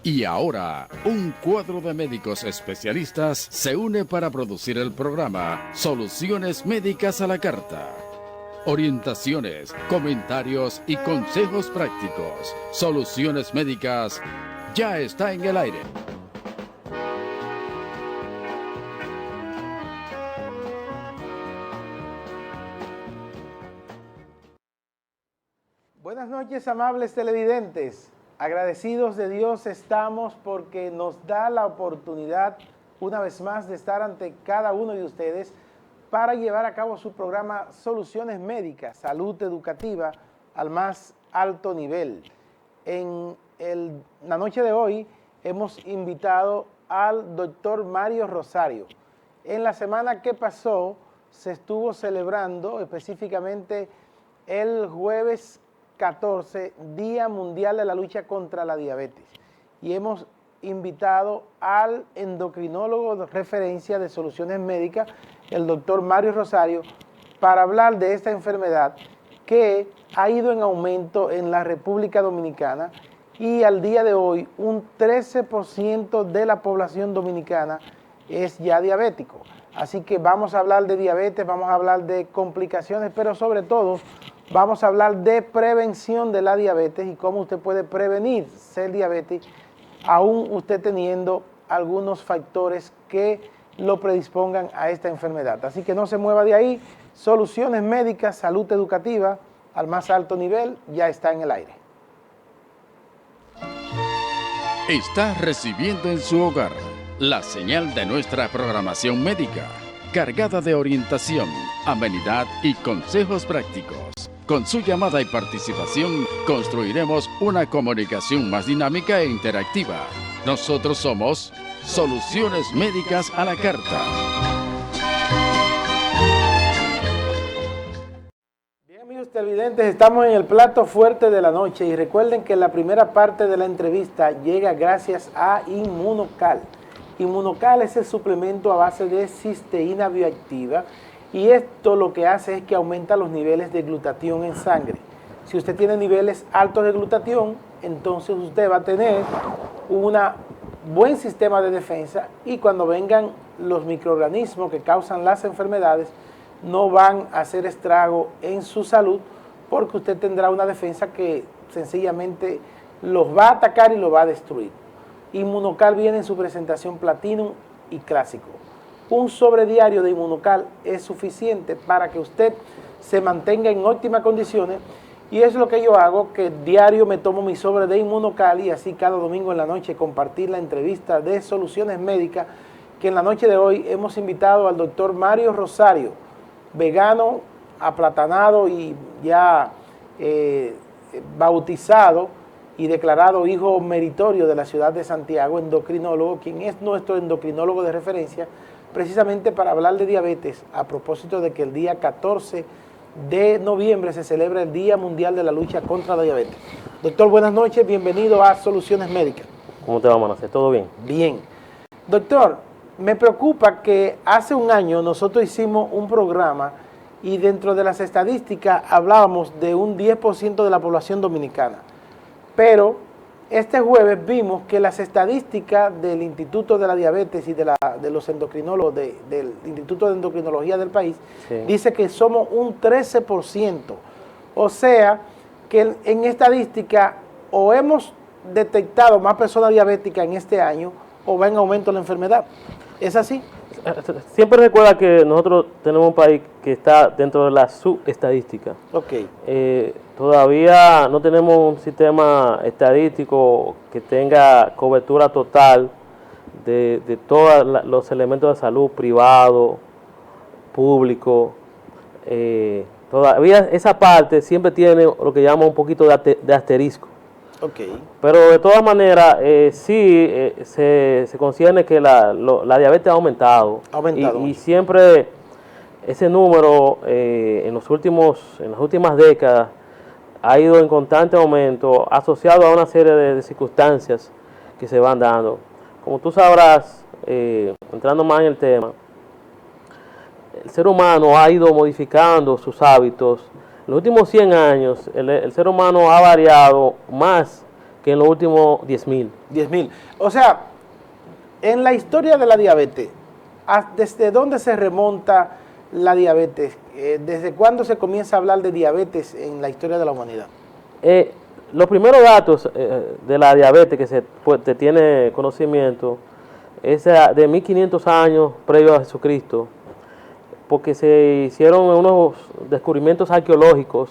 Y ahora, un cuadro de médicos especialistas se une para producir el programa Soluciones Médicas a la Carta. Orientaciones, comentarios y consejos prácticos. Soluciones Médicas ya está en el aire. Buenas noches, amables televidentes. Agradecidos de Dios estamos porque nos da la oportunidad una vez más de estar ante cada uno de ustedes para llevar a cabo su programa Soluciones Médicas, Salud Educativa al más alto nivel. En la noche de hoy hemos invitado al doctor Mario Rosario. En la semana que pasó se estuvo celebrando específicamente el jueves 14, Día Mundial de la Lucha contra la Diabetes. Y hemos invitado al endocrinólogo de referencia de Soluciones Médicas, el doctor Mario Rosario, para hablar de esta enfermedad que ha ido en aumento en la República Dominicana y al día de hoy un 13% de la población dominicana es ya diabético. Así que vamos a hablar de diabetes, vamos a hablar de complicaciones, pero sobre todo vamos a hablar de prevención de la diabetes y cómo usted puede prevenir ser diabético, aún usted teniendo algunos factores que lo predispongan a esta enfermedad. Así que no se mueva de ahí. Soluciones Médicas, Salud Educativa al más alto nivel, ya está en el aire. Está recibiendo en su hogar la señal de nuestra programación médica, cargada de orientación, amenidad y consejos prácticos. Con su llamada y participación, construiremos una comunicación más dinámica e interactiva. Nosotros somos Soluciones Médicas a la Carta. Bien, amigos televidentes, estamos en el plato fuerte de la noche y recuerden que la primera parte de la entrevista llega gracias a Inmunocal. Inmunocal es el suplemento a base de cisteína bioactiva y esto lo que hace es que aumenta los niveles de glutatión en sangre. Si usted tiene niveles altos de glutatión, entonces usted va a tener un buen sistema de defensa y cuando vengan los microorganismos que causan las enfermedades, no van a hacer estrago en su salud porque usted tendrá una defensa que sencillamente los va a atacar y los va a destruir. Inmunocal viene en su presentación Platinum y Clásico. Un sobrediario de Inmunocal es suficiente para que usted se mantenga en óptimas condiciones y es lo que yo hago, que diario me tomo mi sobre de Inmunocal y así cada domingo en la noche compartir la entrevista de Soluciones Médicas, que en la noche de hoy hemos invitado al doctor Mario Rosario, vegano, aplatanado y ya bautizado y declarado hijo meritorio de la ciudad de Santiago, endocrinólogo, quien es nuestro endocrinólogo de referencia, precisamente para hablar de diabetes, a propósito de que el día 14 de noviembre se celebra el Día Mundial de la Lucha contra la Diabetes. Doctor, buenas noches, bienvenido a Soluciones Médicas. ¿Cómo te va, Manasseh? ¿Todo bien? Bien. Doctor, me preocupa que hace un año nosotros hicimos un programa y dentro de las estadísticas hablábamos de un 10% de la población dominicana. Pero este jueves vimos que las estadísticas del Instituto de la Diabetes y de los endocrinólogos del Instituto de Endocrinología del país, sí, dice que somos un 13%. O sea, que en estadística o hemos detectado más personas diabéticas en este año o va en aumento la enfermedad. ¿Es así? Siempre recuerda que nosotros tenemos un país que está dentro de la subestadística. Okay. Todavía no tenemos un sistema estadístico que tenga cobertura total de todos los elementos de salud, privado, público. Todavía esa parte siempre tiene lo que llamamos un poquito de asterisco. Okay. Pero de todas maneras, sí se concierne que la diabetes ha aumentado. Y siempre ese número en las últimas décadas ha ido en constante aumento, asociado a una serie de circunstancias que se van dando. Como tú sabrás, entrando más en el tema, el ser humano ha ido modificando sus hábitos. En los últimos 100 años, el ser humano ha variado más que en los últimos 10.000. 10.000. O sea, en la historia de la diabetes, ¿desde dónde se remonta la diabetes? ¿Desde cuándo se comienza a hablar de diabetes en la historia de la humanidad? Los primeros datos de la diabetes que se tiene conocimiento es de 1500 años previo a Jesucristo, porque se hicieron unos descubrimientos arqueológicos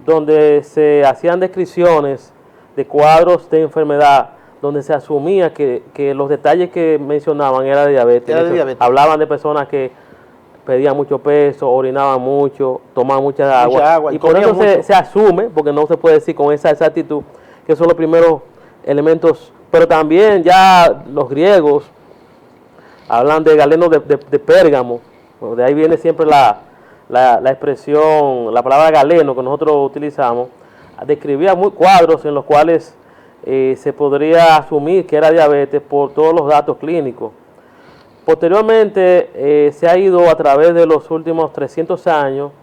donde se hacían descripciones de cuadros de enfermedad, donde se asumía que los detalles que mencionaban eran de diabetes. Hablaban de personas que pedían mucho peso, orinaban mucho, tomaban mucha agua y por eso se asume, porque no se puede decir con esa exactitud, que son los primeros elementos. Pero también ya los griegos hablan de Galeno de Pérgamo, de ahí viene siempre la expresión, la palabra galeno que nosotros utilizamos. Describía cuadros en los cuales se podría asumir que era diabetes por todos los datos clínicos. Posteriormente se ha ido a través de los últimos 300 años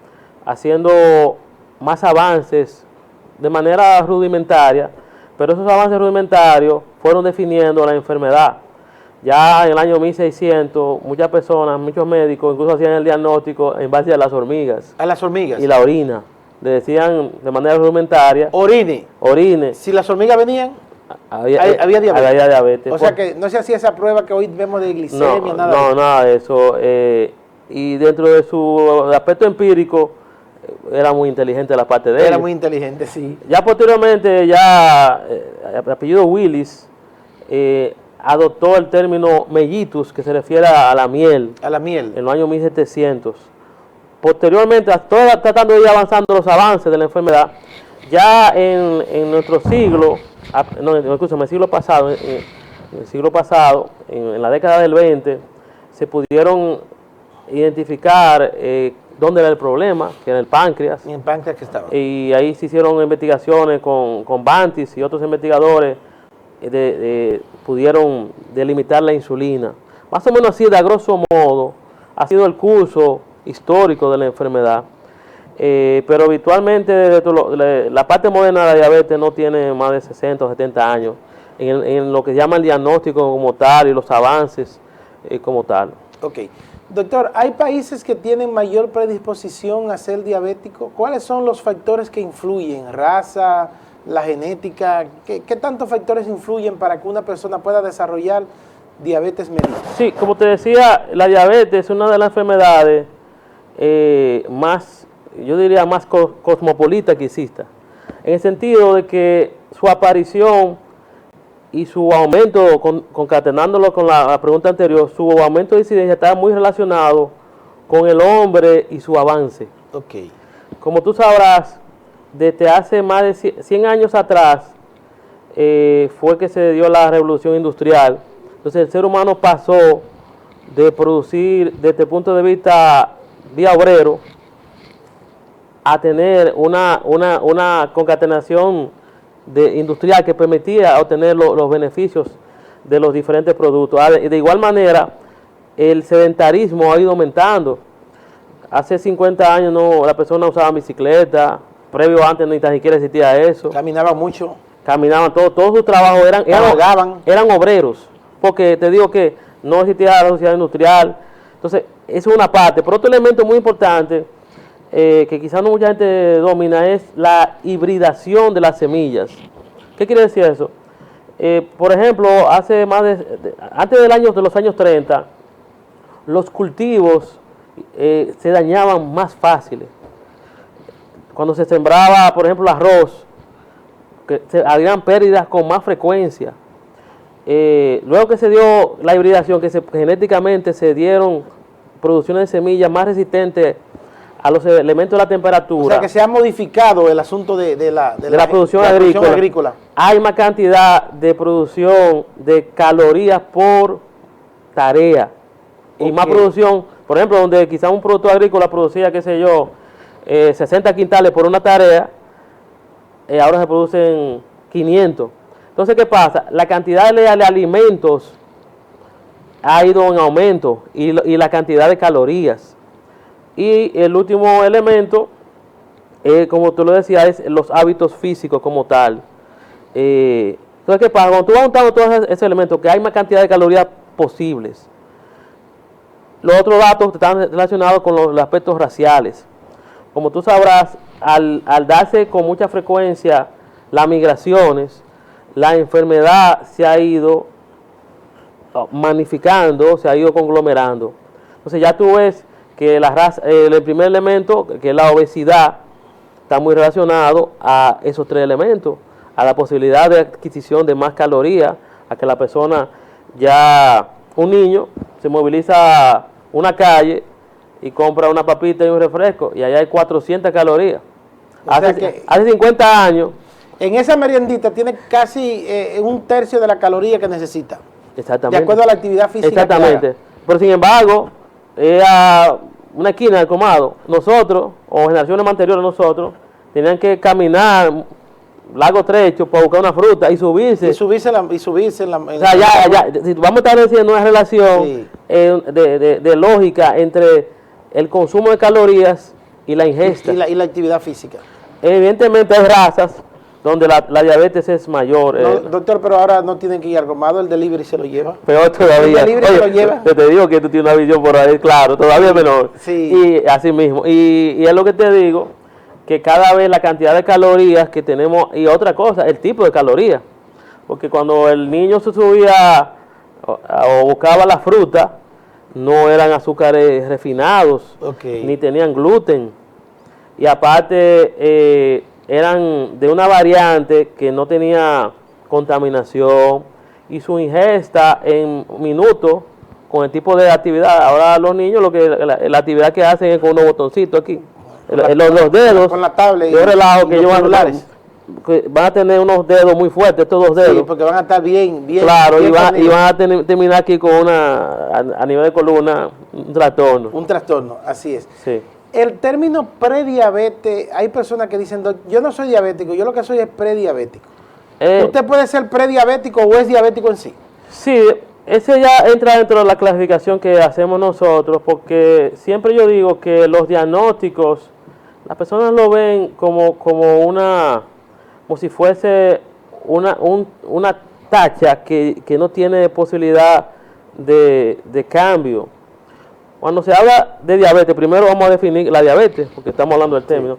haciendo más avances de manera rudimentaria, pero esos avances rudimentarios fueron definiendo la enfermedad. Ya en el año 1600, muchas personas, muchos médicos, incluso hacían el diagnóstico en base a las hormigas. A las hormigas. Y la orina. Le decían de manera rudimentaria. Orine. Si las hormigas venían, había diabetes. Había diabetes. O sea que no se hacía esa prueba que hoy vemos de glicemia, nada de eso. Y dentro de su aspecto empírico, era muy inteligente la parte de él. Era muy inteligente, sí. Ya posteriormente, el apellido Willis adoptó el término mellitus, que se refiere a la miel. A la miel. En los años 1700. Posteriormente, tratando de ir avanzando los avances de la enfermedad, ya en nuestro siglo, en el siglo pasado, en la década del 20, se pudieron identificar dónde era el problema, que era el páncreas. En el páncreas que estaba. Y ahí se hicieron investigaciones con Bantis y otros investigadores, pudieron delimitar la insulina. Más o menos así, de a grosso modo, ha sido el curso histórico de la enfermedad. Pero habitualmente la parte moderna de la diabetes no tiene más de 60 o 70 años en lo que se llama el diagnóstico como tal y los avances como tal. Ok. Doctor, ¿hay países que tienen mayor predisposición a ser diabético? ¿Cuáles son los factores que influyen? ¿Raza? ¿La genética? ¿Qué tantos factores influyen para que una persona pueda desarrollar diabetes mellitus? Sí, como te decía, la diabetes es una de las enfermedades más, yo diría, más cosmopolita que exista, en el sentido de que su aparición y su aumento, concatenándolo con la pregunta anterior, su aumento de incidencia está muy relacionado con el hombre y su avance. Okay. Como tú sabrás, desde hace más de 100 años atrás fue que se dio la revolución industrial. Entonces el ser humano pasó de producir desde el punto de vista vía obrero a tener una concatenación industrial que permitía obtener los beneficios de los diferentes productos. De igual manera, el sedentarismo ha ido aumentando. Hace 50 años la persona usaba bicicleta, previo antes ni tan siquiera existía eso. Caminaban mucho. Caminaban, todos sus trabajos eran obreros, porque te digo que no existía la sociedad industrial. Entonces, eso es una parte. Pero otro elemento muy importante, que quizás no mucha gente domina, es la hibridación de las semillas. ¿Qué quiere decir eso? Por ejemplo, antes de los años 30, los cultivos se dañaban más fáciles. Cuando se sembraba, por ejemplo, arroz, habían pérdidas con más frecuencia. Luego que se dio la hibridación, genéticamente se dieron producciones de semillas más resistentes a los elementos de la temperatura. O sea que se ha modificado el asunto de la producción agrícola. Hay más cantidad de producción de calorías por tarea. Okay. Y más producción, por ejemplo, donde quizás un producto agrícola producía, 60 quintales por una tarea, ahora se producen 500. Entonces, ¿qué pasa? La cantidad de alimentos ha ido en aumento y la cantidad de calorías. Y el último elemento, como tú lo decías, es los hábitos físicos como tal. Entonces, ¿qué pasa? Cuando tú vas juntando todos esos elementos, que hay más cantidad de calorías posibles, los otros datos están relacionados con los aspectos raciales. Como tú sabrás, al darse con mucha frecuencia las migraciones, la enfermedad se ha ido magnificando, se ha ido conglomerando. Entonces ya tú ves que la raza, el primer elemento, que es la obesidad, está muy relacionado a esos tres elementos, a la posibilidad de adquisición de más calorías, a que la persona ya, un niño, se moviliza a una calle y compra una papita y un refresco, y allá hay 400 calorías. Hace 50 años. En esa meriendita tiene casi un tercio de la caloría que necesita. Exactamente. De acuerdo a la actividad física. Exactamente. Pero sin embargo, a una esquina del colmado, nosotros, o generaciones anteriores a nosotros, tenían que caminar largo trecho para buscar una fruta y subirse. Y subirse en la... O sea, si vamos a estar diciendo una relación sí. De lógica entre el consumo de calorías y la ingesta. Y la actividad física. Evidentemente hay razas donde la diabetes es mayor. No, doctor, pero ahora no tienen que ir al colmado, el delivery se lo lleva. Peor todavía. El delivery se lo lleva. Te digo que tú tienes una visión por ahí, claro, todavía es menor. Sí. Y así mismo. Y es lo que te digo, que cada vez la cantidad de calorías que tenemos, y otra cosa, el tipo de calorías. Porque cuando el niño se subía o buscaba la fruta, no eran azúcares refinados, ni tenían gluten. Y aparte eran de una variante que no tenía contaminación, y su ingesta en minutos con el tipo de actividad. Ahora los niños la actividad que hacen es con unos botoncitos aquí. Los dedos, con la tablet yo relajo que ellos van a tener unos dedos muy fuertes, estos dos dedos. Sí, porque van a estar bien. Claro, bien y van a terminar aquí con a nivel de columna, un trastorno. Un trastorno, así es. Sí. El término prediabetes, hay personas que dicen, yo no soy diabético, yo lo que soy es prediabético. ¿Usted puede ser prediabético o es diabético en sí? Sí, ese ya entra dentro de la clasificación que hacemos nosotros, porque siempre yo digo que los diagnósticos, las personas lo ven como si fuese una tacha que no tiene posibilidad de cambio. Cuando se habla de diabetes, primero vamos a definir la diabetes, porque estamos hablando del término.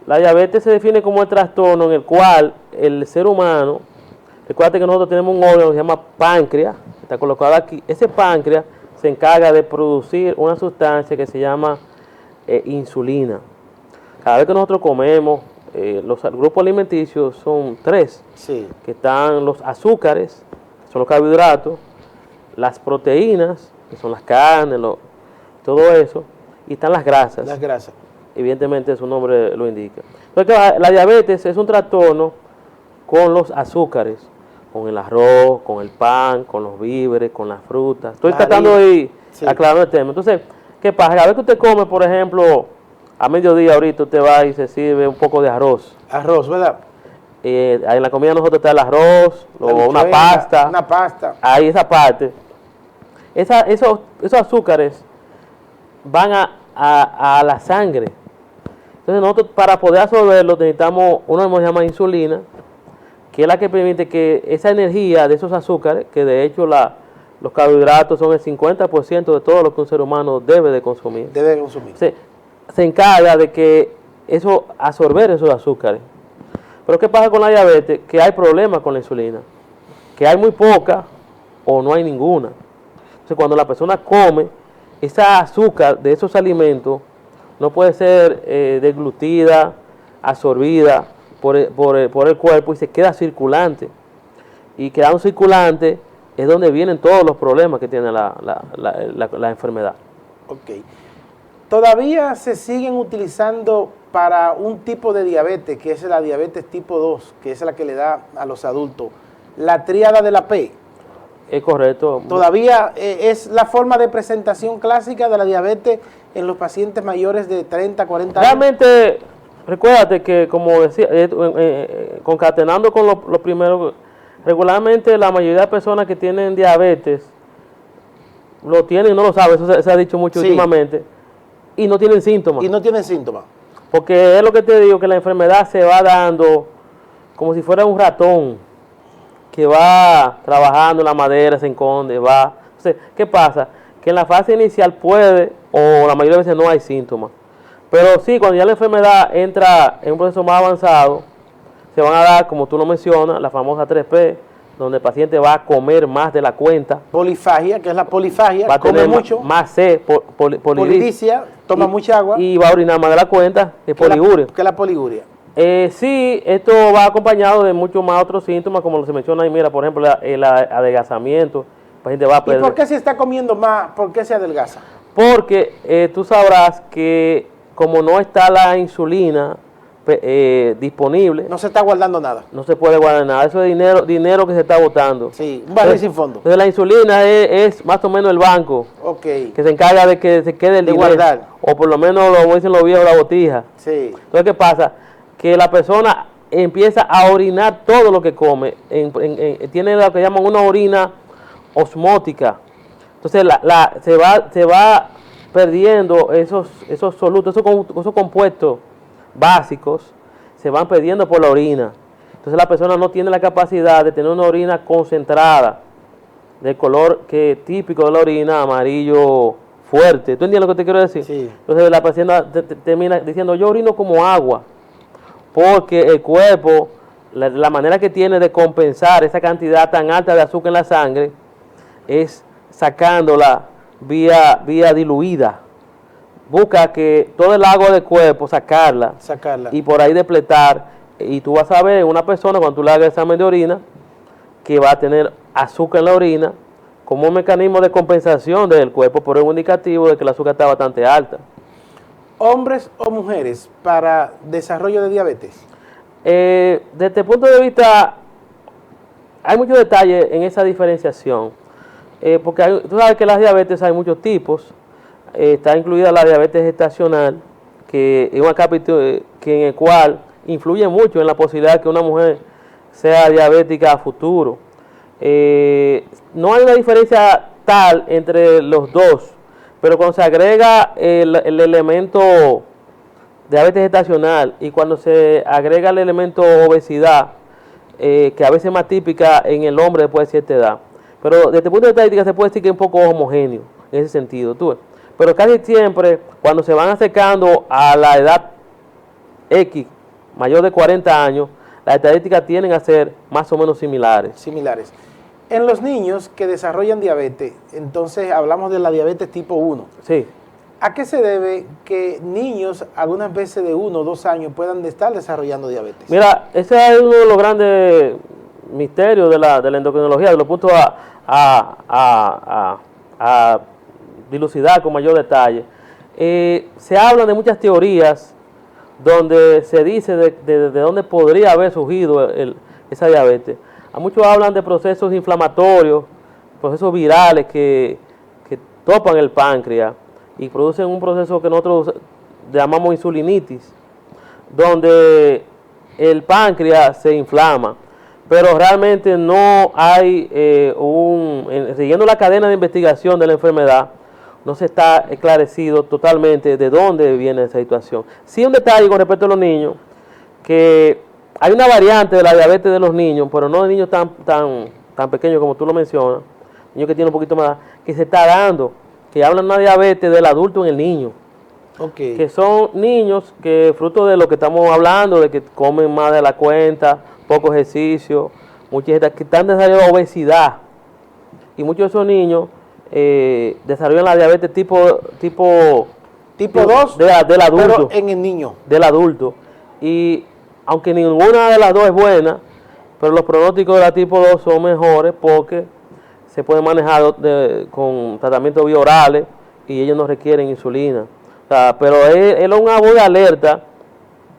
La diabetes se define como el trastorno en el cual el ser humano, recuerda que nosotros tenemos un órgano que se llama páncreas, está colocado aquí. Ese páncreas se encarga de producir una sustancia que se llama insulina. Cada vez que nosotros comemos, los grupos alimenticios son tres, sí. Que están los azúcares, que son los carbohidratos, las proteínas, que son las carnes, todo eso, y están las grasas. Las grasas. Evidentemente su nombre lo indica. Entonces, la diabetes es un trastorno con los azúcares, con el arroz, con el pan, con los víveres, con las frutas. Estoy tratando de aclarar el tema. Entonces, ¿qué pasa? Cada vez que usted come, por ejemplo, a mediodía ahorita usted va y se sirve un poco de arroz. Arroz, ¿verdad? En la comida nosotros está el arroz, una pasta. Una pasta. Ahí esa parte. Esos azúcares van a la sangre. Entonces nosotros para poder absorberlo necesitamos una que se llama insulina, que es la que permite que esa energía de esos azúcares, que de hecho los carbohidratos son el 50% de todo lo que un ser humano debe de consumir. Debe de consumir. Se encarga de que absorber esos azúcares. Pero ¿qué pasa con la diabetes? Que hay problemas con la insulina, que hay muy poca o no hay ninguna. Entonces cuando la persona come, esa azúcar de esos alimentos no puede ser deglutida, absorbida por el cuerpo y se queda circulante. Y quedando circulante es donde vienen todos los problemas que tiene la enfermedad. Ok. Todavía se siguen utilizando para un tipo de diabetes, que es la diabetes tipo 2, que es la que le da a los adultos, la tríada de la P. Es correcto. Todavía es la forma de presentación clásica de la diabetes en los pacientes mayores de 30, 40 años. Realmente, recuérdate que, como decía, concatenando con lo primero, regularmente la mayoría de personas que tienen diabetes lo tienen y no lo saben, eso se ha dicho mucho últimamente, y no tienen síntomas. Y no tienen síntomas. Porque es lo que te digo, que la enfermedad se va dando como si fuera un ratón. que va trabajando en la madera, se esconde, va. Entonces, ¿qué pasa? Que en la fase inicial puede, o la mayoría de veces no hay síntomas. Pero sí, cuando ya la enfermedad entra en un proceso más avanzado, se van a dar, como tú lo mencionas, la famosa 3P, donde el paciente va a comer más de la cuenta. Polifagia, que es la polifagia, va a come tener mucho. Más C, poliricia, toma mucha agua. Y va a orinar más de la cuenta, que es poliguria. ¿Qué es la poliguria? Sí, esto va acompañado de muchos más otros síntomas, como se menciona ahí, mira, por ejemplo, el adelgazamiento. El paciente va a perder. ¿Y por qué si está comiendo más, por qué se adelgaza? Porque tú sabrás que como no está la insulina disponible. No se está guardando nada. No se puede guardar nada. Eso es dinero que se está botando. Sí, un barril sin fondo. Entonces la insulina es más o menos el banco que se encarga de que se quede el dinero. Guardar. O por lo menos, como dicen los viejos, la botija. Sí. Entonces, ¿qué pasa? Que la persona empieza a orinar todo lo que come. Tiene lo que llaman una orina osmótica. Entonces se va perdiendo esos solutos, esos compuestos básicos, se van perdiendo por la orina. Entonces la persona no tiene la capacidad de tener una orina concentrada, del color que típico de la orina, amarillo fuerte. ¿Tú entiendes lo que te quiero decir? Sí. Entonces la paciente termina diciendo, yo orino como agua, porque el cuerpo, la manera que tiene de compensar esa cantidad tan alta de azúcar en la sangre, es sacándola vía diluida. Busca que todo el agua del cuerpo, sacarla y por ahí depletar. Y tú vas a ver en una persona, cuando tú le hagas el examen de orina, que va a tener azúcar en la orina como un mecanismo de compensación del cuerpo, por un indicativo de que el azúcar está bastante alta. ¿Hombres o mujeres para desarrollo de diabetes? Desde el punto de vista, hay muchos detalles en esa diferenciación. Porque tú sabes que las diabetes hay muchos tipos. Está incluida la diabetes gestacional, que es un capítulo en el cual influye mucho en la posibilidad de que una mujer sea diabética a futuro. No hay una diferencia tal entre los dos, pero cuando se agrega el elemento diabetes gestacional y cuando se agrega el elemento obesidad, que a veces es más típica en el hombre después de cierta edad. Pero desde el punto de vista estadística se puede decir que es un poco homogéneo en ese sentido. Pero casi siempre, cuando se van acercando a la edad X, mayor de 40 años, las estadísticas tienden a ser más o menos similares. En los niños que desarrollan diabetes, entonces hablamos de la diabetes tipo 1. Sí. ¿A qué se debe que niños, algunas veces de 1 o 2 años, puedan estar desarrollando diabetes? Mira, ese es uno de los grandes misterios de la endocrinología, de los puntos a dilucidar con mayor detalle. Se hablan de muchas teorías donde se dice de dónde podría haber surgido esa diabetes. A muchos hablan de procesos inflamatorios, procesos virales que topan el páncreas y producen un proceso que nosotros llamamos insulinitis, donde el páncreas se inflama. Pero realmente no hay siguiendo la cadena de investigación de la enfermedad, no se está esclarecido totalmente de dónde viene esa situación. Sí, un detalle con respecto a los niños, que hay una variante de la diabetes de los niños, pero no de niños tan pequeños como tú lo mencionas, niños que tienen un poquito más, que se está dando, que hablan de una diabetes del adulto en el niño. Okay. Que son niños que, fruto de lo que estamos hablando, de que comen más de la cuenta, poco ejercicio, muchas que están desarrollando obesidad, y muchos de esos niños desarrollan la diabetes tipo 2 del adulto, pero en el niño del adulto. Y aunque ninguna de las dos es buena, pero los pronósticos de la tipo 2 son mejores porque se pueden manejar con tratamientos biorales y ellos no requieren insulina. O sea, pero es una voz de alerta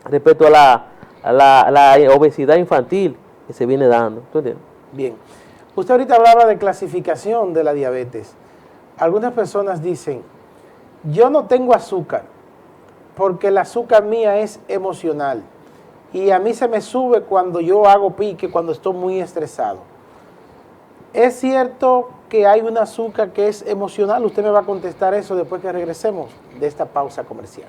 respecto a la obesidad infantil que se viene dando. ¿Tú entiendes? Bien. Usted ahorita hablaba de clasificación de la diabetes. Algunas personas dicen, yo no tengo azúcar porque el azúcar mía es emocional y a mí se me sube cuando yo hago pique, cuando estoy muy estresado. ¿Es cierto que hay un azúcar que es emocional? Usted me va a contestar eso después que regresemos de esta pausa comercial.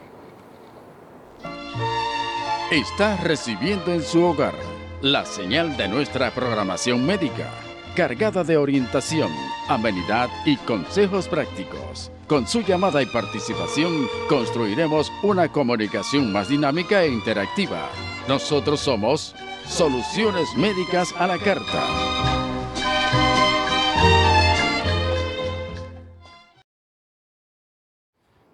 Está recibiendo en su hogar la señal de nuestra programación médica, cargada de orientación, amenidad y consejos prácticos. Con su llamada y participación, construiremos una comunicación más dinámica e interactiva. Nosotros somos Soluciones Médicas a la Carta.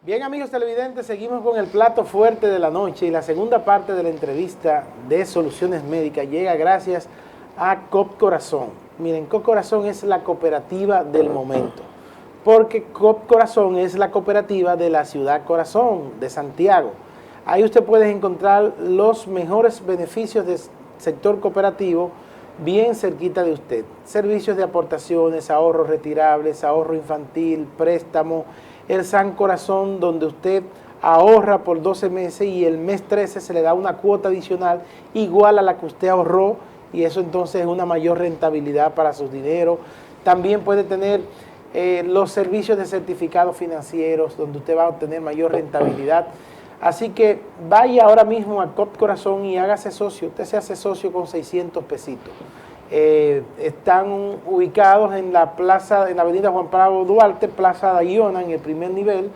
Bien, amigos televidentes, seguimos con el plato fuerte de la noche y la segunda parte de la entrevista de Soluciones Médicas llega gracias a COP Corazón. Miren, COP Corazón es la cooperativa del momento, porque COP Corazón es la cooperativa de la ciudad Corazón, de Santiago. Ahí usted puede encontrar los mejores beneficios del sector cooperativo bien cerquita de usted. Servicios de aportaciones, ahorros retirables, ahorro infantil, préstamo, el San Corazón, donde usted ahorra por 12 meses y el mes 13 se le da una cuota adicional igual a la que usted ahorró, y eso entonces es una mayor rentabilidad para su dinero. También puede tener los servicios de certificados financieros, donde usted va a obtener mayor rentabilidad. Así que vaya ahora mismo a COP Corazón y hágase socio. Usted se hace socio con 600 pesitos. Están ubicados en la plaza, en la avenida Juan Pablo Duarte, Plaza Dayona, en el primer nivel,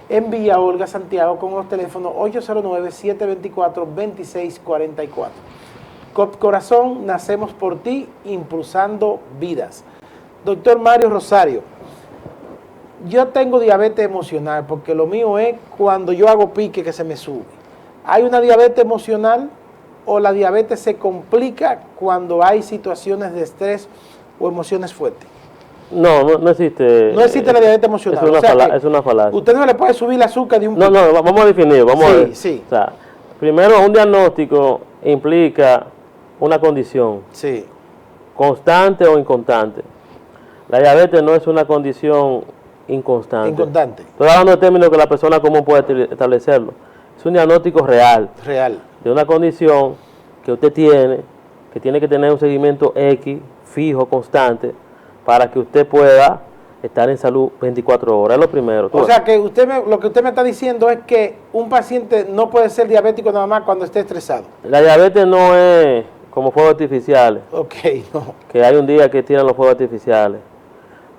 en Villa Olga, Santiago, con los teléfonos 809-724-2644. COP Corazón, nacemos por ti, impulsando vidas. Doctor Mario Rosario, yo tengo diabetes emocional, porque lo mío es cuando yo hago pique que se me sube. ¿Hay una diabetes emocional o la diabetes se complica cuando hay situaciones de estrés o emociones fuertes? No existe. No existe la diabetes emocional. Es una falacia. Usted no le puede subir el azúcar de un pique. No, vamos a definir. Vamos a ver. Sí. O sea, primero, un diagnóstico implica una condición. Sí. Constante o inconstante. La diabetes no es una condición inconstante. Estoy hablando de términos que la persona común puede establecerlo. Es un diagnóstico real. De una condición que usted tiene, que tiene que tener un seguimiento X, fijo, constante, para que usted pueda estar en salud 24 horas. Es lo primero. O sea, que lo que usted me está diciendo es que un paciente no puede ser diabético nada más cuando esté estresado. La diabetes no es como fuegos artificiales. Ok, no. Que hay un día que tiran los fuegos artificiales.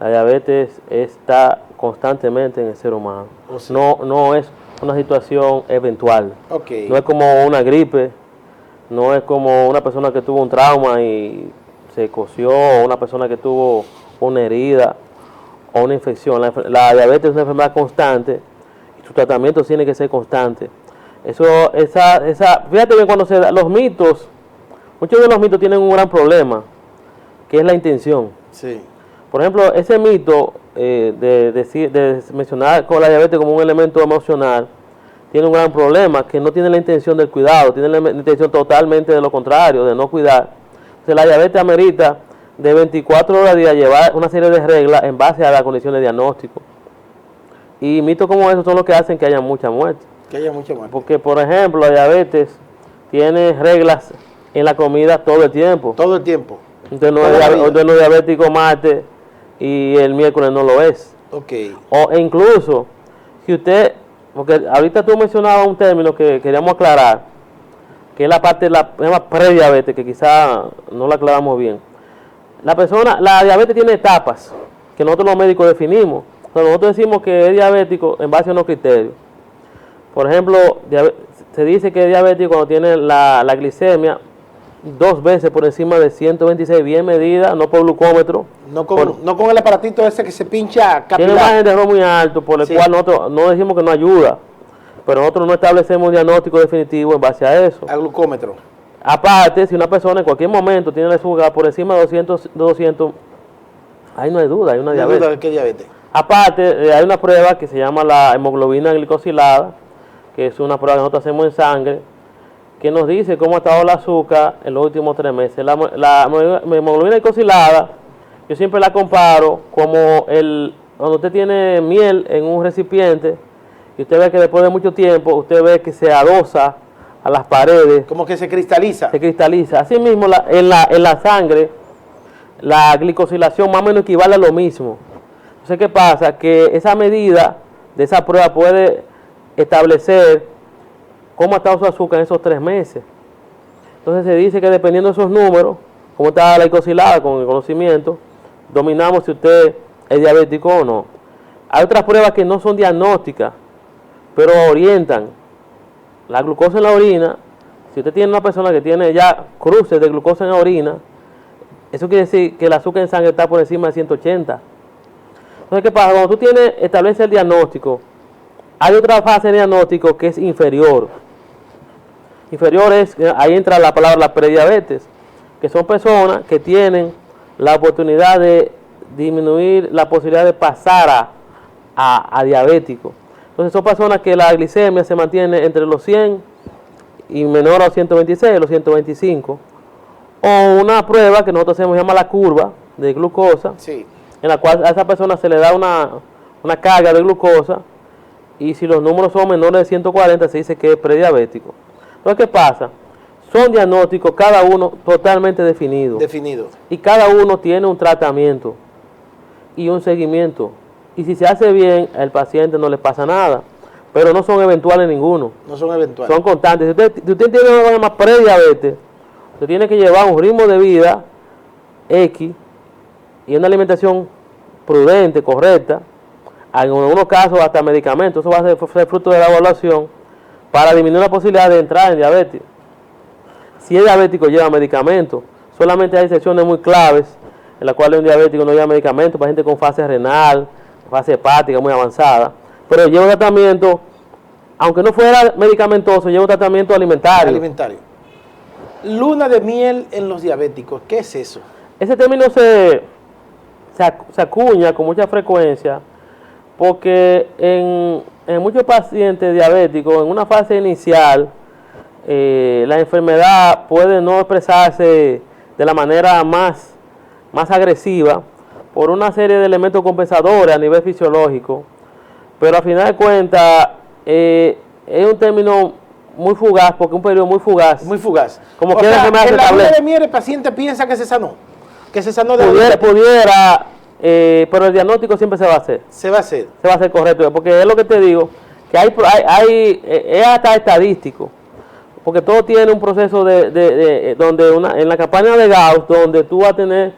La diabetes está constantemente en el ser humano. O sea, no es una situación eventual. Okay. No es como una gripe, no es como una persona que tuvo un trauma y se coció, o una persona que tuvo una herida o una infección. La diabetes es una enfermedad constante y su tratamiento tiene que ser constante. Fíjate bien, cuando se da los mitos, muchos de los mitos tienen un gran problema, que es la intención. Sí. Por ejemplo, ese mito de mencionar con la diabetes como un elemento emocional tiene un gran problema, que no tiene la intención del cuidado, tiene la intención totalmente de lo contrario, de no cuidar. Entonces la diabetes amerita de 24 horas al día llevar una serie de reglas en base a la condición de diagnóstico. Y mitos como esos son los que hacen que haya mucha muerte. Porque, por ejemplo, la diabetes tiene reglas en la comida todo el tiempo. Todo el tiempo. Entonces no es diabético martes y el miércoles no lo es. Okay. O incluso, si usted, porque ahorita tú mencionabas un término que queríamos aclarar, que es la parte de la prediabetes, que quizá no la aclaramos bien. La diabetes tiene etapas que nosotros los médicos definimos. Pero nosotros decimos que es diabético en base a unos criterios. Por ejemplo, se dice que es diabético cuando tiene la glicemia 2 veces por encima de 126, bien medida, no por glucómetro. No con el aparatito ese que se pincha capilar. Tiene un margen de error muy alto, por el cual nosotros no decimos que no ayuda, pero nosotros no establecemos un diagnóstico definitivo en base a eso. Al glucómetro. Aparte, si una persona en cualquier momento tiene el azúcar por encima de 200, ahí no hay duda, hay una diabetes. No hay duda que es diabetes. Aparte, hay una prueba que se llama la hemoglobina glicosilada, que es una prueba que nosotros hacemos en sangre, que nos dice cómo ha estado el azúcar en los últimos 3 meses. La hemoglobina glicosilada, yo siempre la comparo como cuando usted tiene miel en un recipiente, y usted ve que después de mucho tiempo, usted ve que se adosa a las paredes. Como que se cristaliza. Se cristaliza. Así mismo, en la sangre, la glicosilación más o menos equivale a lo mismo. Entonces, ¿qué pasa? Que esa medida de esa prueba puede establecer cómo ha estado su azúcar en esos 3 meses. Entonces se dice que dependiendo de esos números, cómo está la glucosilada con el conocimiento, dominamos si usted es diabético o no. Hay otras pruebas que no son diagnósticas, pero orientan. La glucosa en la orina, si usted tiene una persona que tiene ya cruces de glucosa en la orina, eso quiere decir que el azúcar en sangre está por encima de 180. Entonces, ¿qué pasa? Cuando tú estableces el diagnóstico, hay otra fase de diagnóstico que es inferior. Inferior es, ahí entra la palabra la prediabetes, que son personas que tienen la oportunidad de disminuir la posibilidad de pasar a diabético. Entonces son personas que la glicemia se mantiene entre los 100 y menor a los 126, los 125. O una prueba que nosotros hacemos, se llama la curva de glucosa, sí, en la cual a esa persona se le da una carga de glucosa, y si los números son menores de 140 se dice que es prediabético. Entonces, ¿qué pasa? Son diagnósticos, cada uno totalmente definido. Y cada uno tiene un tratamiento y un seguimiento. Y si se hace bien, al paciente no le pasa nada. Pero no son eventuales ninguno. No son eventuales. Son constantes. Si usted tiene una cosa más prediabetes, usted tiene que llevar un ritmo de vida X y una alimentación prudente, correcta. En algunos casos hasta medicamentos. Eso va a ser fruto de la evaluación para disminuir la posibilidad de entrar en diabetes. Si es diabético, lleva medicamentos. Solamente hay excepciones muy claves en las cuales un diabético no lleva medicamentos, para gente con fase renal, fase hepática muy avanzada. Pero lleva un tratamiento, aunque no fuera medicamentoso, lleva un tratamiento alimentario. Luna de miel en los diabéticos, ¿qué es eso? Ese término se acuña con mucha frecuencia porque en muchos pacientes diabéticos, en una fase inicial, la enfermedad puede no expresarse de la manera más agresiva por una serie de elementos compensadores a nivel fisiológico, pero a final de cuentas es un término muy fugaz, porque es un periodo muy fugaz. Muy fugaz. Como que en la luna de miel el paciente piensa que se sanó, de pudiera, pero el diagnóstico siempre se va a hacer. Se va a hacer correcto, porque es lo que te digo, que es hasta estadístico. Porque todo tiene un proceso donde en la campaña de Gauss, donde tú vas a tener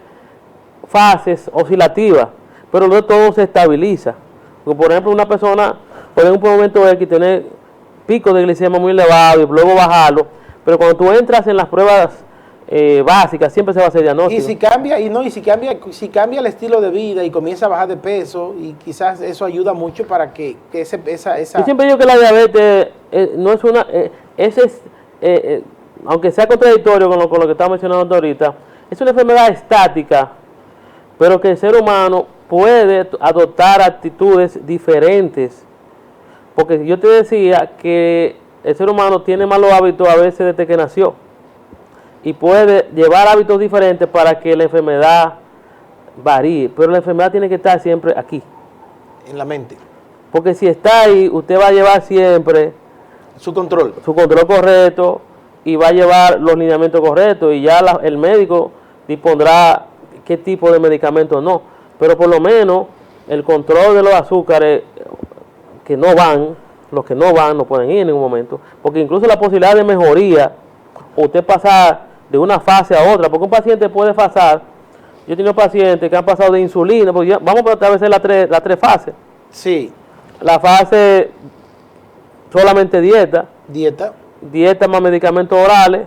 fases oscilativas, pero luego todo se estabiliza. Porque, por ejemplo, una persona puede en un momento X tener picos de glicemia muy elevados y luego bajarlo, pero cuando tú entras en las pruebas básicas, siempre se va a hacer diagnóstico. Y si cambia el estilo de vida y comienza a bajar de peso, y quizás eso ayuda mucho para que esa... Yo siempre digo que la diabetes no es una... aunque sea contradictorio con lo que estaba mencionando ahorita, es una enfermedad estática, pero que el ser humano puede adoptar actitudes diferentes. Porque yo te decía que el ser humano tiene malos hábitos a veces desde que nació, y puede llevar hábitos diferentes para que la enfermedad varíe, pero la enfermedad tiene que estar siempre aquí, en la mente. Porque si está ahí, usted va a llevar siempre su control correcto, y va a llevar los lineamientos correctos, y ya el médico dispondrá qué tipo de medicamento no. Pero por lo menos el control de los azúcares que no van, los que no van no pueden ir en ningún momento, porque incluso la posibilidad de mejoría, usted pasar de una fase a otra, porque un paciente puede pasar, yo he tenido pacientes que han pasado de insulina, porque vamos a establecer las tres fases. Sí. La fase solamente dieta más medicamentos orales,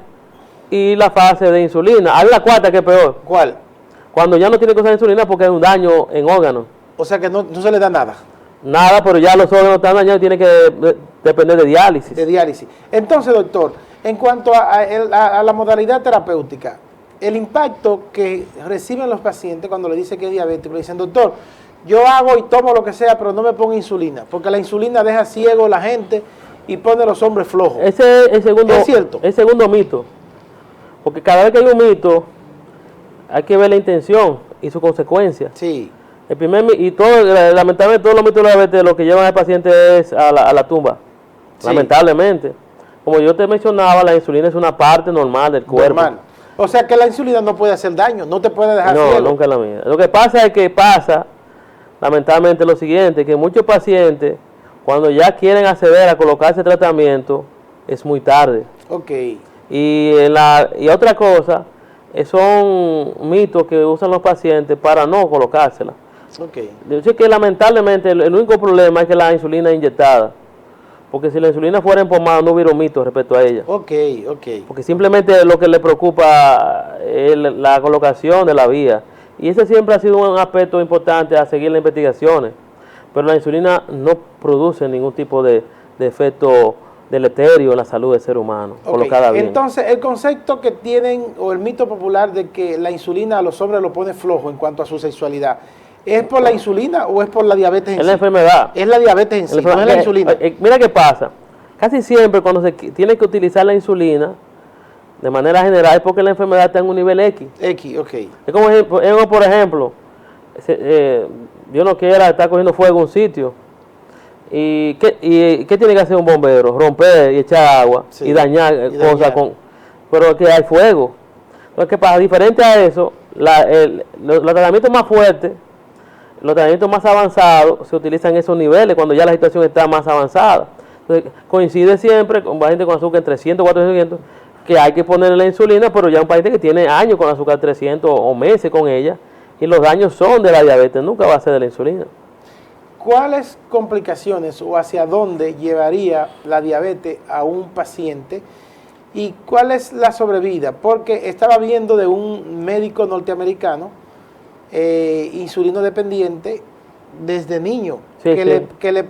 y la fase de insulina. Hay una cuarta que es peor. ¿Cuál? Cuando ya no tiene que usar insulina porque hay un daño en órganos. O sea que no se le da nada. Nada, pero ya los órganos están dañados y tiene que depender de diálisis. Entonces, doctor, en cuanto a la modalidad terapéutica, el impacto que reciben los pacientes cuando le dicen que es diabético, le dicen, doctor, yo hago y tomo lo que sea, pero no me pongo insulina, porque la insulina deja ciego a la gente y pone a los hombres flojos. Ese es el cierto. El segundo mito. Porque cada vez que hay un mito, hay que ver la intención y su consecuencia. Sí. El primer y lamentablemente todos los mitos de la diabetes lo que llevan al paciente es a la tumba. Sí. Lamentablemente. Como yo te mencionaba, la insulina es una parte normal del cuerpo. Normal. O sea que la insulina no puede hacer daño, no te puede dejar ciego. No, nunca en la vida. Lo que pasa es que lamentablemente, lo siguiente, que muchos pacientes, cuando ya quieren acceder a colocarse tratamiento, es muy tarde. Ok. Y otra cosa, son mitos que usan los pacientes para no colocársela. Okay. Yo sé que lamentablemente el único problema es que la insulina es inyectada. Porque si la insulina fuera en pomada no hubiera un mito respecto a ella. Ok. Porque simplemente lo que le preocupa es la colocación de la vía. Y ese siempre ha sido un aspecto importante a seguir las investigaciones. Pero la insulina no produce ningún tipo de efecto deleterio en la salud del ser humano, colocada bien. Entonces, el concepto que tienen, o el mito popular de que la insulina a los hombres lo pone flojo en cuanto a su sexualidad, ¿es por la insulina o es por la diabetes en sí? Es la enfermedad. Es la diabetes en sí, no es la insulina. Mira qué pasa. Casi siempre cuando se tiene que utilizar la insulina, de manera general, es porque la enfermedad está en un nivel X. Es como, por ejemplo, yo no quiera estar cogiendo fuego en un sitio. ¿Y qué tiene que hacer un bombero? Romper y echar agua y dañar cosas pero que hay fuego. Entonces, ¿qué pasa? Diferente a eso, los tratamientos más fuertes, los tratamientos más avanzados se utilizan en esos niveles cuando ya la situación está más avanzada. Entonces, coincide siempre con pacientes con azúcar en 300, 400, que hay que ponerle la insulina, pero ya un paciente que tiene años con azúcar 300 o meses con ella, y los daños son de la diabetes, nunca va a ser de la insulina. ¿Cuáles complicaciones o hacia dónde llevaría la diabetes a un paciente y cuál es la sobrevida? Porque estaba viendo de un médico norteamericano, insulino dependiente, desde niño, que le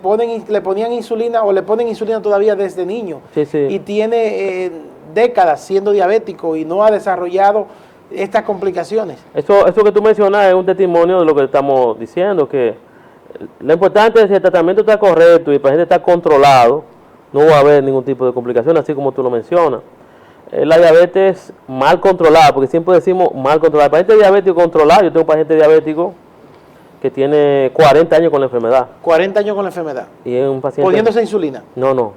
ponían insulina o le ponen insulina todavía desde niño y tiene décadas siendo diabético y no ha desarrollado estas complicaciones. Eso que tú mencionas es un testimonio de lo que estamos diciendo, que lo importante es que si el tratamiento está correcto y el paciente está controlado, no va a haber ningún tipo de complicación, así como tú lo mencionas. La diabetes mal controlada, porque siempre decimos mal controlada. El paciente diabético controlado, yo tengo un paciente diabético que tiene 40 años con la enfermedad. 40 años con la enfermedad. Y es un paciente... ¿Poniéndose insulina? No.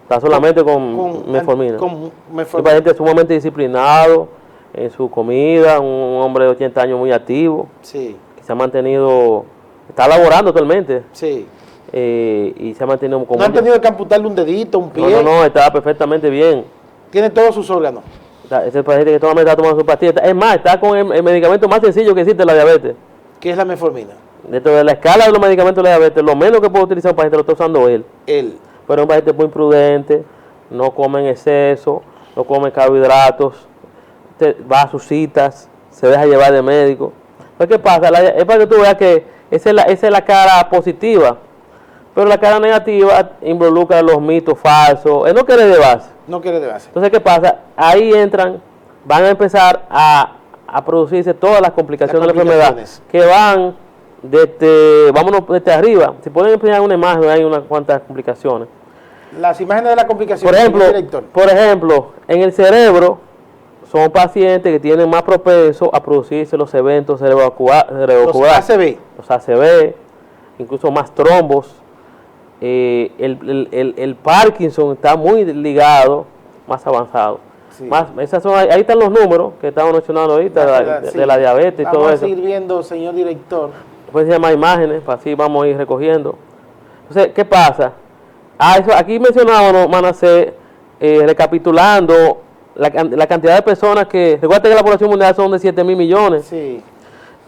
Está solamente con metformina. Un paciente sumamente disciplinado en su comida, un hombre de 80 años muy activo. Sí. Que se ha mantenido... Está laborando actualmente. Sí. Y se ha mantenido como... ¿No han tenido que amputarle un dedito, un pie? No, está perfectamente bien. Tiene todos sus órganos. Ese paciente que solamente está tomando su pastilla. Es más, está con el medicamento más sencillo que existe en la diabetes. ¿Qué es la metformina? Dentro de la escala de los medicamentos de la diabetes, lo menos que puede utilizar un paciente lo está usando él. Pero es un paciente muy prudente, no come en exceso, no come carbohidratos, va a sus citas, se deja llevar de médico. Entonces, ¿qué pasa? Es para que tú veas que esa es la cara positiva, pero la cara negativa involucra los mitos falsos. Él no quiere de base. No quiere de base. Entonces, ¿qué pasa? Ahí van a empezar a producirse todas las complicaciones de la enfermedad, que van desde arriba. Si pueden enseñar una imagen, hay unas cuantas complicaciones. Las imágenes de las complicaciones. Por ejemplo, en el cerebro, son pacientes que tienen más propenso a producirse los eventos cerebrovasculares. Los ACV, incluso más trombos. El Parkinson está muy ligado, más avanzado. Sí. Ahí están los números que estamos mencionando ahorita, de la diabetes y todo eso. Vamos a seguir viendo, señor director. Después se llama imágenes, así vamos a ir recogiendo. Entonces, ¿qué pasa? Aquí mencionábamos, Manasé, recapitulando la cantidad de personas que... Recuerda que la población mundial son de 7.000 millones. Sí.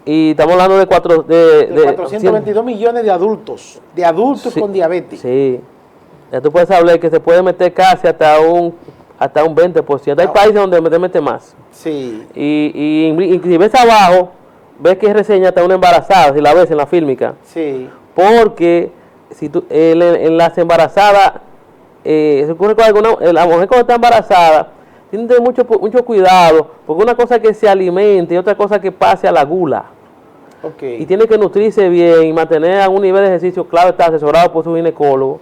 Y estamos hablando de 422 millones de adultos con diabetes. Sí. Ya tú puedes hablar que se puede meter casi hasta un 20%. Hay países donde se mete más. Sí. Y si ves abajo, ves que reseña hasta una embarazada, si la ves en la fílmica. Sí. Porque si tú, en las embarazadas, se ocurre con la mujer cuando está embarazada, tiene que tener mucho cuidado, porque una cosa es que se alimente y otra cosa es que pase a la gula. Okay. Y tiene que nutrirse bien y mantener a un nivel de ejercicio, claro, está asesorado por su ginecólogo,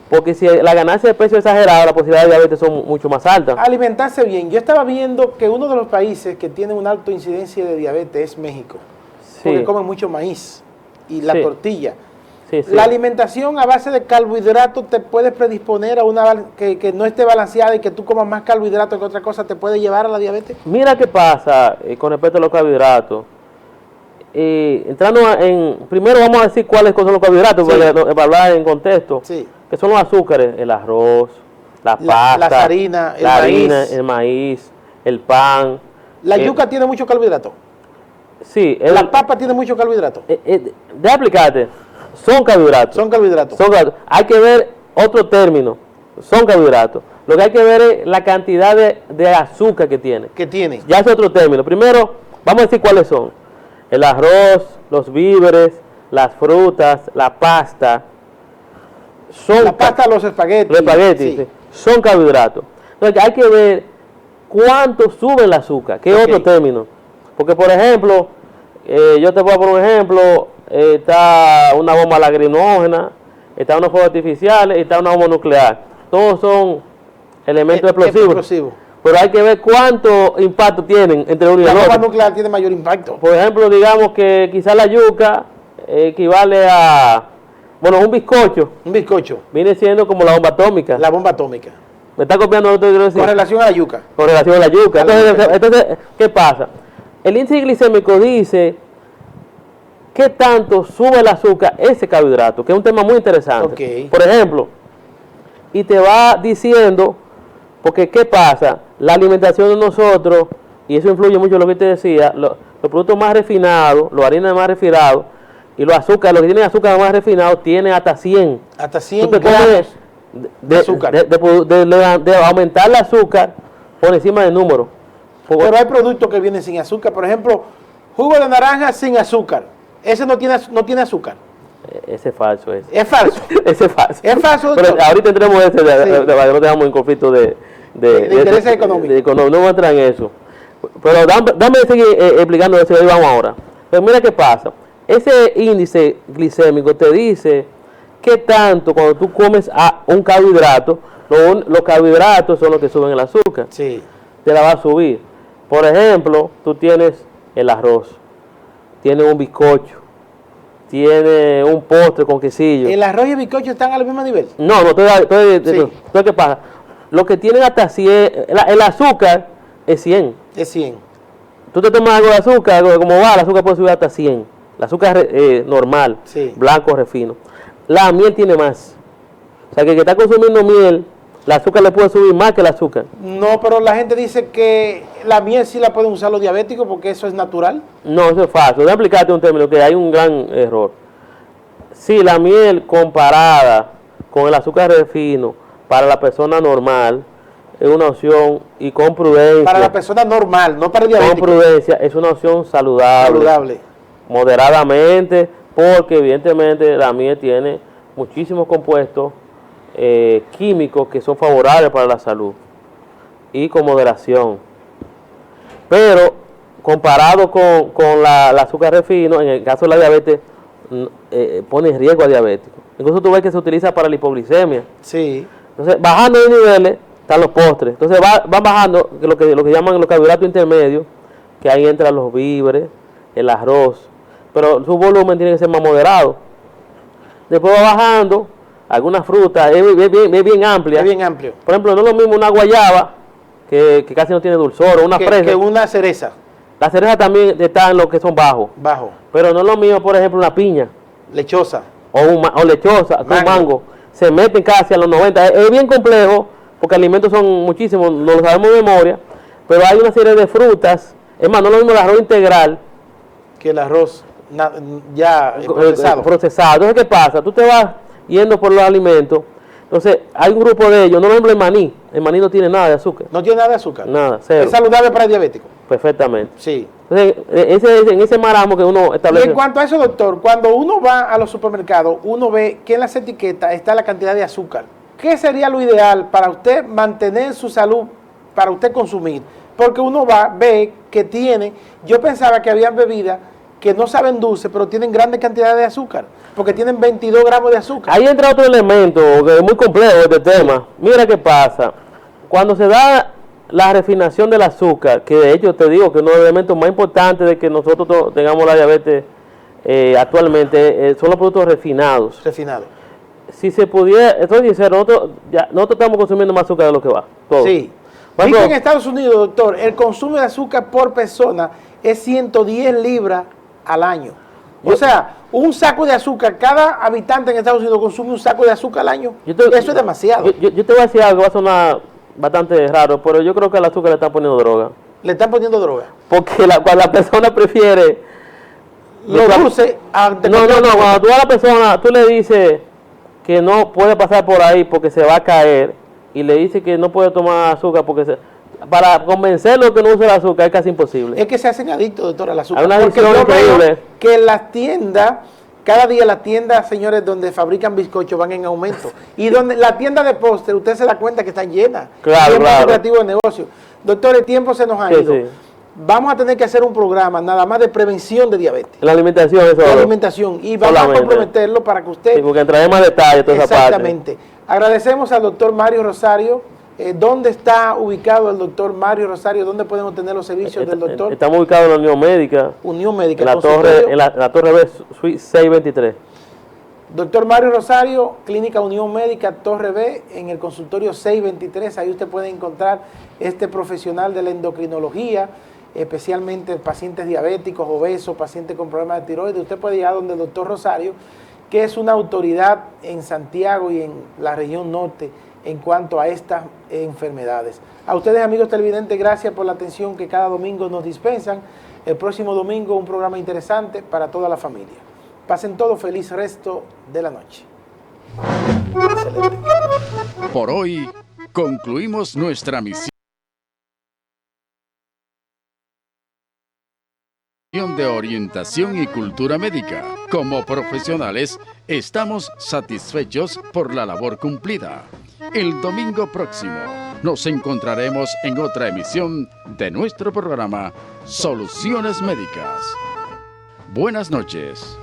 porque si la ganancia de peso es exagerada, las posibilidades de diabetes son mucho más altas. Alimentarse bien. Yo estaba viendo que uno de los países que tiene una alta incidencia de diabetes es México, porque comen mucho maíz y la tortilla. Sí. La alimentación a base de carbohidratos te puede predisponer a una que no esté balanceada y que tú comas más carbohidratos que otra cosa, ¿te puede llevar a la diabetes? Mira qué pasa con respecto a los carbohidratos. Primero vamos a decir cuáles son los carbohidratos, para hablar en contexto, que son los azúcares, el arroz, la pasta, las harinas, el maíz, el pan. La yuca tiene mucho carbohidrato. Sí. La papa tiene mucho carbohidrato. Déjame explicarte. Son carbohidratos. Son carbohidratos. Hay que ver otro término. Son carbohidratos. Lo que hay que ver es la cantidad de azúcar que tiene. Ya es otro término. Primero, vamos a decir cuáles son. El arroz, los víveres, las frutas, la pasta. Los espaguetis. Los espaguetis, sí. Son carbohidratos. Entonces hay que ver cuánto sube el azúcar, que es otro término. Porque, por ejemplo, yo te voy a poner un ejemplo, está una bomba lacrimógena, está unos fuegos artificiales y está una bomba nuclear. Todos son elementos explosivos. Pero hay que ver cuánto impacto tienen entre uno y el otro. La bomba nuclear tiene mayor impacto. Por ejemplo, digamos que quizás la yuca equivale a, un bizcocho. Un bizcocho. Viene siendo como la bomba atómica. La bomba atómica. ¿Me está copiando lo que quiero decir? Con relación a la yuca. Con relación a la yuca. Entonces, ¿qué pasa? El índice glicémico dice qué tanto sube el azúcar ese carbohidrato, que es un tema muy interesante. Por ejemplo, y te va diciendo, porque ¿qué pasa? La alimentación de nosotros, y eso influye mucho en lo que te decía, los productos más refinados, los harinas más refinados, y los azúcares, los que tienen azúcar más refinado, tienen hasta 100. Hasta 100 gramos de azúcar. De aumentar el azúcar por encima del número. Pero hay productos que vienen sin azúcar. Por ejemplo, jugo de naranja sin azúcar. Ese no tiene azúcar. Ese es falso. Es falso. Ese es falso. Es falso, doctor. Pero ahorita entremos ese, no tengamos en conflicto de intereses económicos. No voy a entrar en eso. Pero dame seguir explicando eso y ahí vamos ahora. Pero mira qué pasa. Ese índice glicémico te dice qué tanto cuando tú comes a un carbohidrato, los carbohidratos son los que suben el azúcar. Sí. Te la va a subir. Por ejemplo, tú tienes el arroz, tienes un bizcocho, tienes un postre con quesillo. ¿El arroz y el bizcocho están al mismo nivel? No, ¿qué pasa? Lo que tienen hasta 100, el azúcar es 100. Es 100. Tú te tomas algo de azúcar, como va, el azúcar puede subir hasta 100. El azúcar normal, blanco, refino. La miel tiene más. O sea, que el que está consumiendo miel, el azúcar le puede subir más que el azúcar. No, pero la gente dice que la miel sí la pueden usar los diabéticos porque eso es natural. No, eso es falso. Voy a explicarte un término que hay un gran error. Sí, la miel comparada con el azúcar refino para la persona normal es una opción y con prudencia. Para la persona normal, no para el diabético. Con prudencia es una opción saludable. Moderadamente, porque evidentemente la miel tiene muchísimos compuestos químicos que son favorables para la salud y con moderación. Pero comparado con el azúcar refino, en el caso de la diabetes, pone riesgo a diabético. Incluso tú ves que se utiliza para la hipoglicemia. Sí. Entonces, bajando de niveles, están los postres. Entonces, van bajando lo que llaman los carbohidratos intermedios, que ahí entran los víveres, el arroz. Pero su volumen tiene que ser más moderado. Después va bajando, algunas frutas, es bien amplia. Es bien amplio. Por ejemplo, no es lo mismo una guayaba, que casi no tiene dulzor, o una fresa. Que una cereza. La cereza también está en lo que son bajos. Bajo. Pero no es lo mismo, por ejemplo, una piña. Lechosa. O lechosa, con mango. Se meten casi a los 90. Es bien complejo, porque alimentos son muchísimos, no lo sabemos de memoria, pero hay una serie de frutas. Es más, no es lo mismo el arroz integral que el arroz ya procesado. Entonces, ¿qué pasa? Tú te vas yendo por los alimentos. Entonces, hay un grupo de ellos, no, por ejemplo, el maní. El maní no tiene nada de azúcar. No tiene nada de azúcar. Nada, cero. Es saludable para el diabético. Perfectamente. Sí. Entonces, en ese maramo que uno establece. Y en cuanto a eso, doctor, cuando uno va a los supermercados, uno ve que en las etiquetas está la cantidad de azúcar. ¿Qué sería lo ideal para usted mantener su salud, para usted consumir? Porque uno ve que tiene, yo pensaba que habían bebidas que no saben dulce, pero tienen grandes cantidades de azúcar, porque tienen 22 gramos de azúcar. Ahí entra otro elemento que es muy complejo este tema. Mira qué pasa. Cuando se da la refinación del azúcar, que de hecho te digo que uno de los elementos más importantes de que nosotros tengamos la diabetes actualmente son los productos refinados. Refinados. Si se pudiera, estoy sincero, nosotros estamos consumiendo más azúcar de lo que va. Todo. Sí. Dice en Estados Unidos, doctor, el consumo de azúcar por persona es 110 libras al año. O sea, un saco de azúcar, cada habitante en Estados Unidos consume un saco de azúcar al año. Eso es demasiado. Yo te voy a decir algo, va a sonar bastante raro, pero yo creo que al azúcar le están poniendo droga. ¿Le están poniendo droga? Porque cuando la persona prefiere... Lo dulce... Cuando tú a la persona, tú le dices que no puede pasar por ahí porque se va a caer, y le dices que no puede tomar azúcar porque para convencerlo que no use el azúcar es casi imposible. Es que se hacen adictos, doctor, al azúcar. Hay una adicción increíble. Que en las tiendas, cada día las tiendas, señores, donde fabrican bizcochos van en aumento. Y donde la tienda de postre, usted se da cuenta que están llenas. Claro. Creativo de negocio. Doctor, el tiempo se nos ha ido. Sí. Vamos a tener que hacer un programa nada más de prevención de diabetes. La alimentación, eso. La alimentación. Y vamos a comprometerlo para que usted... Sí, porque entraremos más detalle toda esa parte. Exactamente. Agradecemos al doctor Mario Rosario. ¿Dónde está ubicado el doctor Mario Rosario? ¿Dónde pueden obtener los servicios del doctor? Estamos ubicados en la Unión Médica. Unión Médica. En la Torre B, Suite 623. Doctor Mario Rosario, Clínica Unión Médica, Torre B, en el consultorio 623. Ahí usted puede encontrar este profesional de la endocrinología, especialmente pacientes diabéticos, obesos, pacientes con problemas de tiroides. Usted puede ir a donde el doctor Rosario, que es una autoridad en Santiago y en la región norte en cuanto a estas enfermedades. A ustedes, amigos televidentes, gracias por la atención que cada domingo nos dispensan. El próximo domingo un programa interesante para toda la familia. Pasen todo feliz resto de la noche. Excelente. Por hoy concluimos nuestra misión de orientación y cultura médica. Como profesionales, estamos satisfechos por la labor cumplida. El domingo próximo nos encontraremos en otra emisión de nuestro programa Soluciones Médicas. Buenas noches.